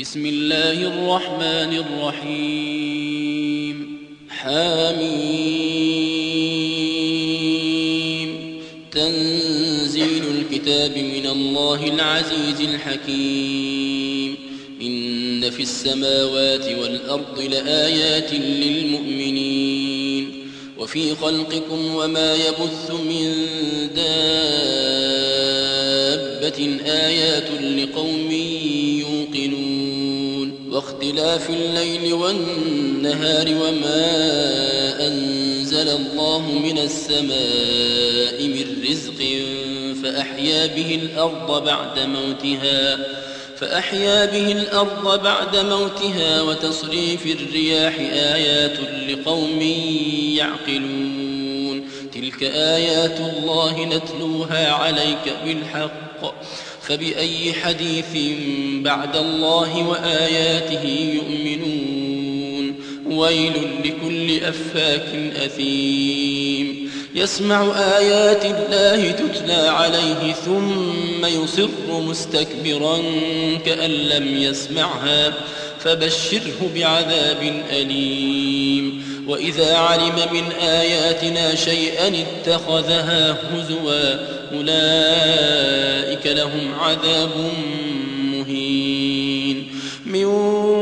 بسم الله الرحمن الرحيم حميم تنزيل الكتاب من الله العزيز الحكيم إن في السماوات والأرض لآيات للمؤمنين وفي خلقكم وما يبث من دابة آيات لقوم يوقنون واختلاف الليل والنهار وما أنزل الله من السماء من رزق فأحيا به الأرض بعد موتها وتصريف الرياح آيات لقوم يعقلون تلك آيات الله نتلوها عليك بالحق فبأي حديث بعد الله وآياته يؤمنون ويل لكل أفاك أثيم يسمع آيات الله تتلى عليه ثم يصر مستكبرا كأن لم يسمعها فبشره بعذاب أليم وإذا علم من آياتنا شيئا اتخذها هزوا أولئك لهم عذاب مهين من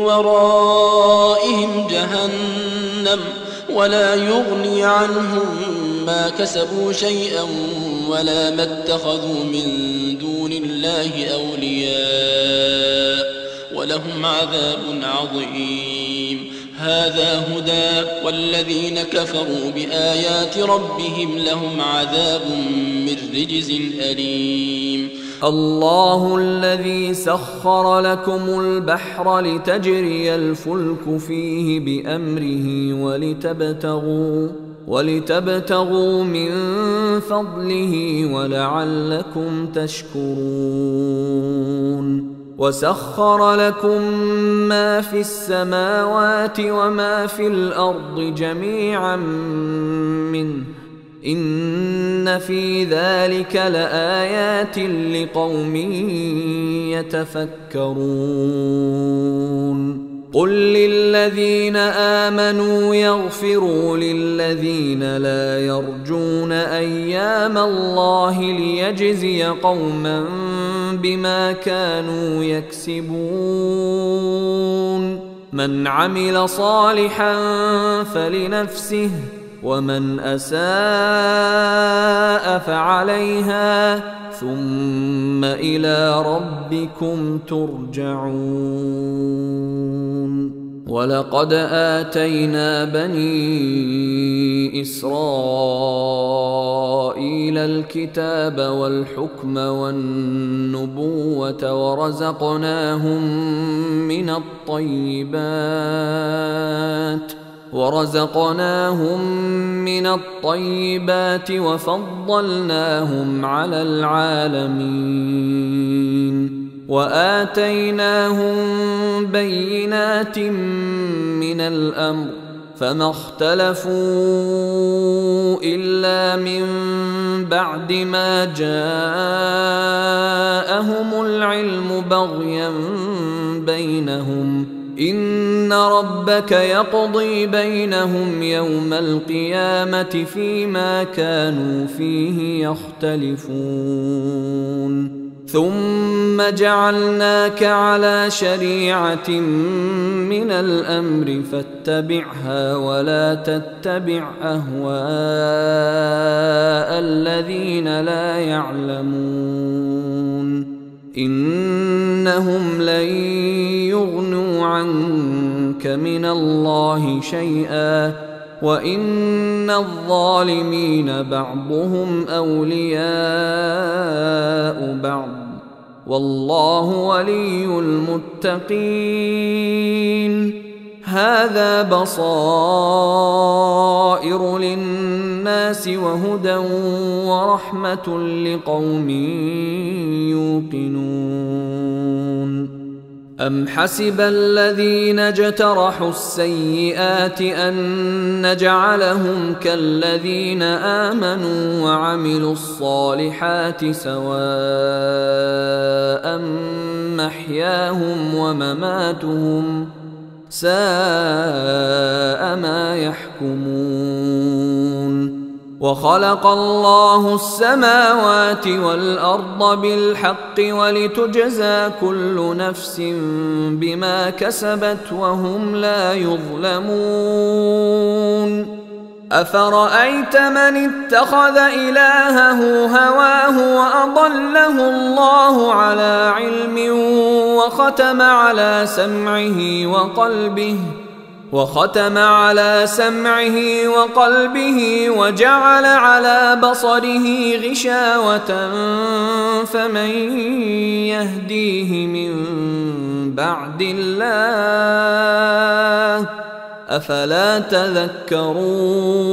ورائهم جهنم ولا يغني عنهم ما كسبوا شيئا ولا ما اتخذوا من دون الله أولياء ولهم عذاب عظيم هذا هدى والذين كفروا بآيات ربهم لهم عذاب من رجز أليم الله الذي سخر لكم البحر لتجري الفلك فيه بأمره ولتبتغوا من فضله ولعلكم تشكرون وسخر لكم ما في السماوات وما في الأرض جميعا منه إن في ذلك لآيات لقوم يتفكرون قل للذين آمنوا يغفروا للذين لا يرجون أيام الله ليجزي قوما بما كانوا يكسبون من عمل صالحا فلنفسه ومن أساء فعليها ثم إلى ربكم ترجعون ولقد آتينا بني إسرائيل الكتاب والحكم والنبوة ورزقناهم من الطيبات وفضلناهم على العالمين وآتيناهم بينات من الأمر فما اختلفوا إلا من بعد ما جاءهم العلم بغيا بينهم إن ربك يقضي بينهم يوم القيامة فيما كانوا فيه يختلفون ثم جعلناك على شريعة من الأمر فاتبعها ولا تتبع أهواء الذين لا يعلمون إنهم لن يغنوا عنك من الله شيئا وإن الظالمين بعضهم أولياء بعض والله ولي المتقين هذا بصائر للناس وهدى ورحمة لقوم يوقنون أم حسب الذين اجترحوا السيئات أن نجعلهم كالذين آمنوا وعملوا الصالحات سواء محياهم ومماتهم ساء ما يحكمون. وخلق الله السماوات والأرض بالحق ولتجزى كل نفس بما كسبت وهم لا يظلمون. أفرأيت من اتخذ إلهه هواه وأضله الله على علم وختم على سمعه وقلبه وجعل على بصره غشاوة فمن يهديه من بعد الله أفلا تذكرون.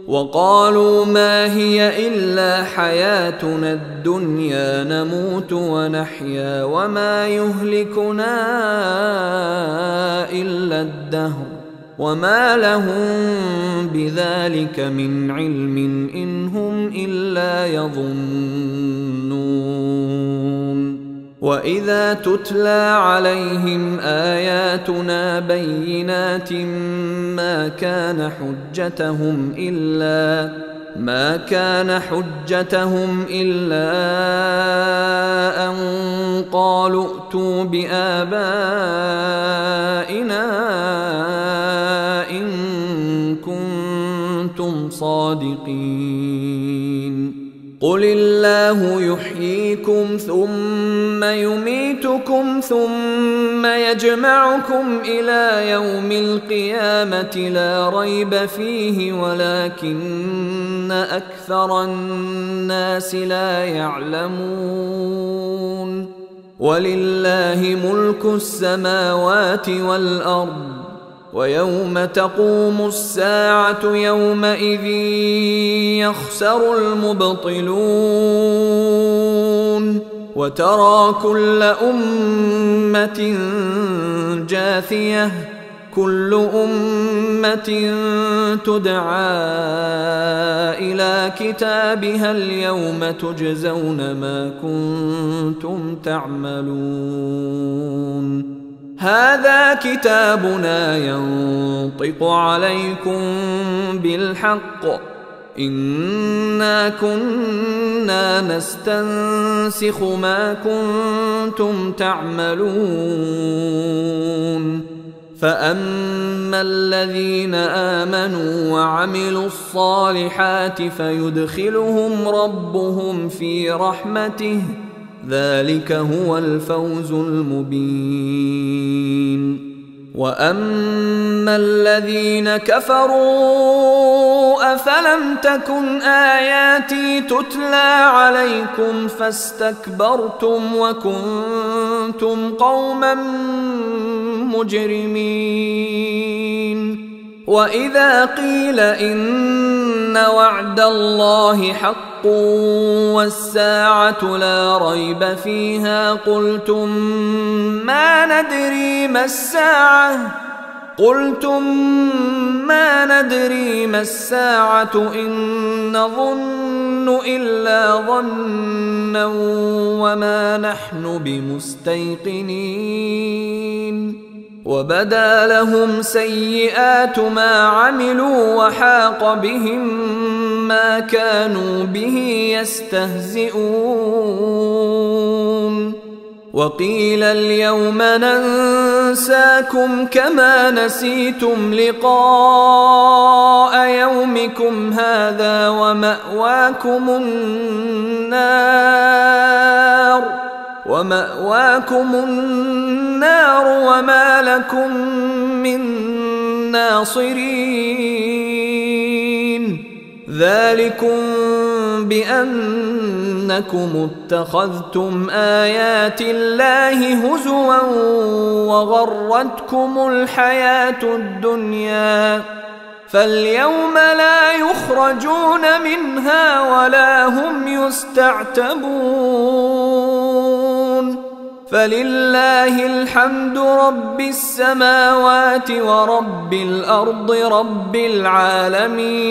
وقالوا ما هي إلا حياتنا الدنيا نموت ونحيا وما يهلكنا إلا الدهر وما لهم بذلك من علم إن هم إلا يظنون. وإذا تتلى عليهم آياتنا بينات ما كان حجتهم إلا أن قالوا ائتوا بآبائنا إن كنتم صادقين. قل الله يحييكم ثم يميتكم ثم يجمعكم إلى يوم القيامة لا ريب فيه ولكن أكثر الناس لا يعلمون. ولله ملك السماوات والأرض ويوم تقوم الساعة يومئذ يخسر المبطلون. وترى كل أمة جاثية كل أمة تدعى إلى كتابها اليوم تجزون ما كنتم تعملون. هذا كتابنا ينطق عليكم بالحق إنا كنا نستنسخ ما كنتم تعملون. فأما الذين آمنوا وعملوا الصالحات فيدخلهم ربهم في رحمته ذلك هو الفوز المبين. وأما الذين كفروا أفلم تكن آياتي تتلى عليكم فاستكبرتم وكنتم قوما مجرمين. وإذا قيل إن وعد الله حق والساعة لا ريب فيها قلتم ما ندري ما الساعة إن نظن إلا ظنا وما نحن بمستيقنين. وبدا لهم سيئات ما عملوا وحاق بهم ما كانوا به يستهزئون. وقيل اليوم ننساكم كما نسيتم لقاء يومكم هذا ومأواكم النار وما لكم من ناصرين. ذلكم بأنكم اتخذتم آيات الله هزوا وغرتكم الحياة الدنيا فاليوم لا يخرجون منها ولا هم يستعتبون. فلله الحمد رب السماوات ورب الأرض رب العالمين.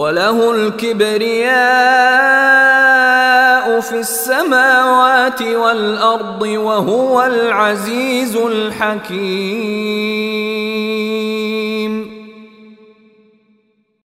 وله الكبرياء في السماوات والأرض وهو العزيز الحكيم.